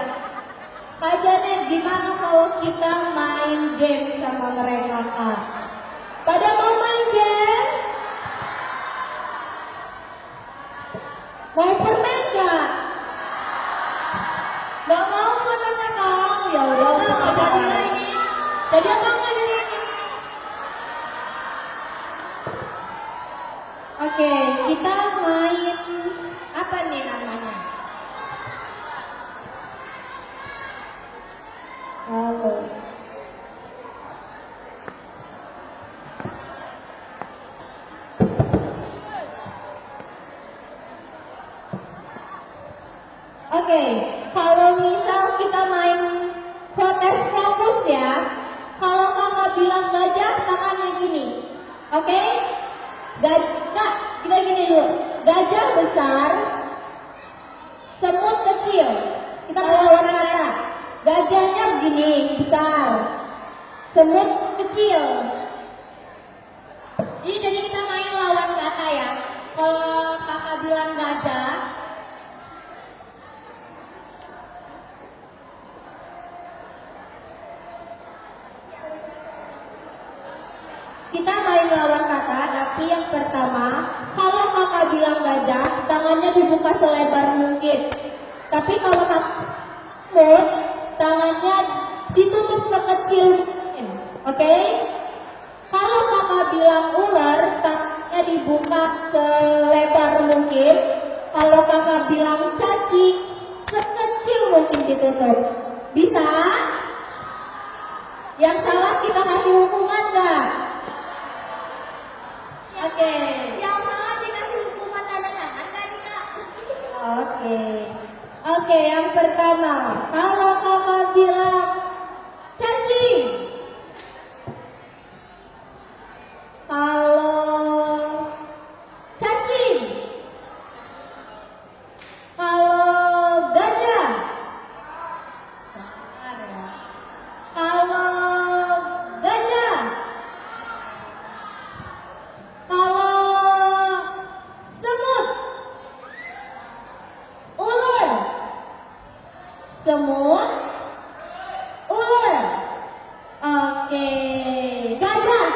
Kak Janet, gimana kalau kita main game sama mereka, Kak? Pada mau main game? Mau permen gak? Gak mau katanya Kak. Ya udah nggak jadi hari ini. Jadi apa nggak dari ini? Oke, kita main apa nih namanya? Halo. Oke, kalau misal kita main protes fokus ya, kalau kakak bilang gajah, tangannya gini, oke? Gajah, kita gini dulu, gajah besar, semut kecil, kita lawan kata, gajahnya begini, besar, semut kecil. Jadi kita main lawan kata ya, kalau kakak bilang gajah, kita main lawan kata, tapi yang pertama, kalau kakak bilang gajah, tangannya dibuka selebar mungkin. Tapi kalau kakak tangannya ditutup sekecil mungkin. Oke? Kalau kakak bilang ular, tangannya dibuka selebar mungkin. Kalau kakak bilang cacing, sekecil mungkin ditutup. Bisa? Yang salah kita kasih hukuman gak? Oke. Yang salah dikasih hukuman tanda tangan kan Kak? Oke, yang pertama, kalau kakak bilang cacing, kalau cacing, kalau gajah, sabar ya. Kalau gajah, kalau semut, ular, semut, ular. Oke, gajah.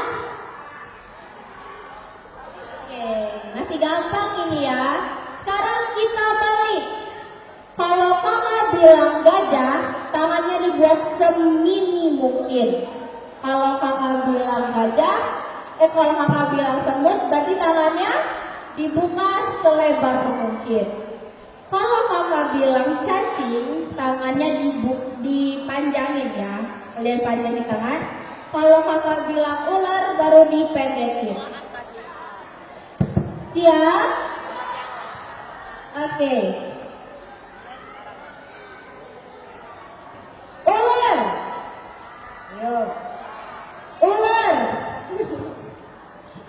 Oke, masih gampang ini ya. Sekarang kita balik. Kalau kakak bilang gajah, tangannya dibuat semini mungkin. Kalau kakak bilang gajah, kalau kakak bilang semut, berarti tangannya dibuka selebar mungkin. Kalau kakak bilang cacing, tangannya dipanjangin ya. Kalian panjangin tangan. Kalau kakak bilang ular, baru dipendekin. Siap? Oke. Ular. Yuk. Ular.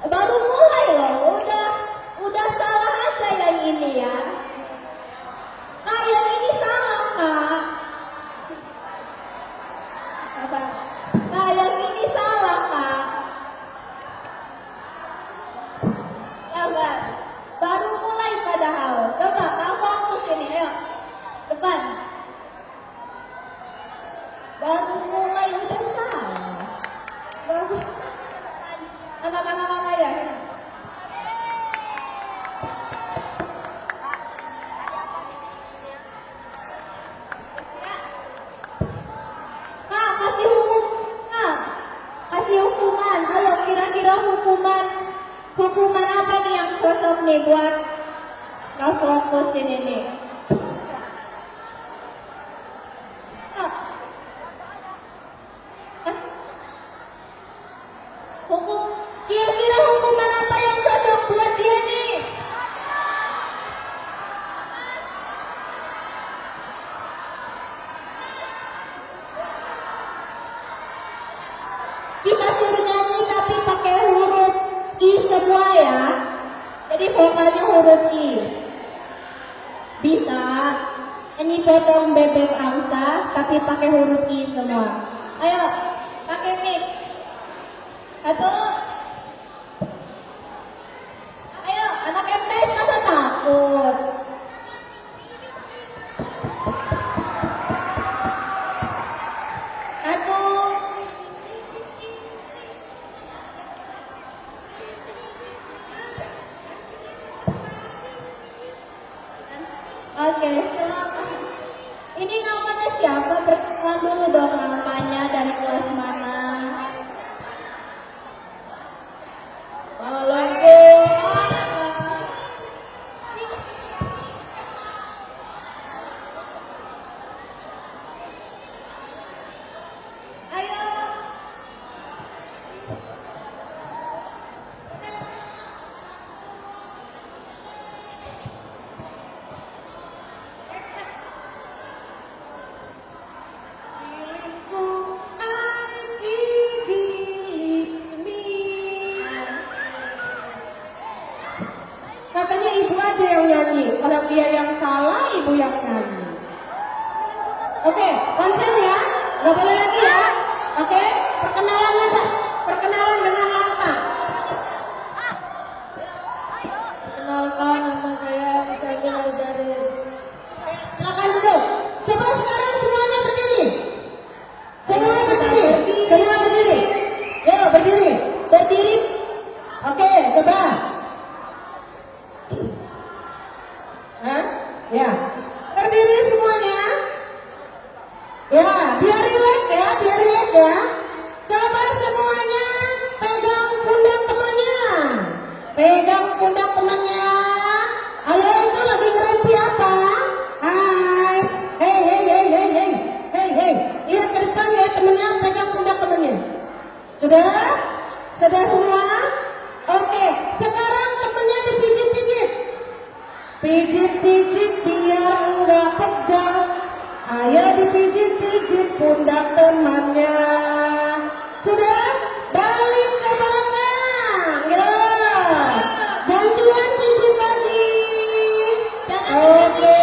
Baru mulai loh, udah salah aja yang ini ya. Kak, yang ini salah Kak. Apa? Kak, yang ini salah Kak. Ya enggak? Baru mulai padahal. Coba kamu Baru mulai udah salah. Baru anak-anak ya. Kak, kasih hukuman. Ayo, kira-kira hukuman apa nih yang cocok nih buat nggak fokus ini nih? Kira-kira hukuman apa yang cocok buat dia nih? Kita suruh nyanyi tapi pakai huruf I semua ya. Jadi vokalnya huruf I. Bisa nyanyi potong bebek angsa tapi pakai huruf I semua. Ayo, pakai mic. Satu. Ayo, anak MTS masa takut? Satu. Oke, ini namanya siapa? Perkenalan dulu dong namanya, dari kelas mana? Katanya ibu aja yang nyanyi, orang dia yang salah, ibu yang nyanyi. Oke, konsen ya, nggak boleh lagi ya. Oke, perkenalan aja, perkenalan dengan lantang. Kenalkan, nama saya Sambil Azharul. Silakan duduk. Coba sekarang semuanya berdiri. Semua berdiri. Semua berdiri. Yuk berdiri. Berdiri. Oke, coba. Hah? Ya. Berdiri semuanya. Ya, biar rileks ya, biar rileks ya. Coba semuanya pegang pundak temannya. Pegang pundak temannya. Halo, itu lagi ngerumpi apa? Hai. Hei. Lihat ke depan ya temennya, pegang pundak temennya. Sudah? Sudah semua? Oke, sekarang temennya dipijit-pijit. Pijit-pijit biar enggak pegang. Ayo dipijit-pijit pundak temannya. Sudah? Balik ke belakang. Ya. Gantian pijit lagi. Oke.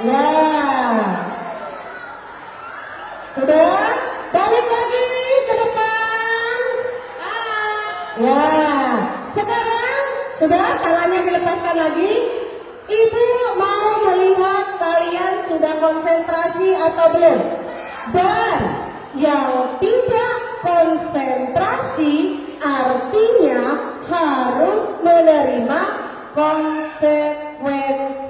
Ya. Sudah? Balik lagi ke depan. Ya. Sekarang sudah tangannya dilepaskan lagi. Ibu mau melihat kalian sudah konsentrasi atau belum. Dan yang tidak konsentrasi artinya harus menerima konsekuensi.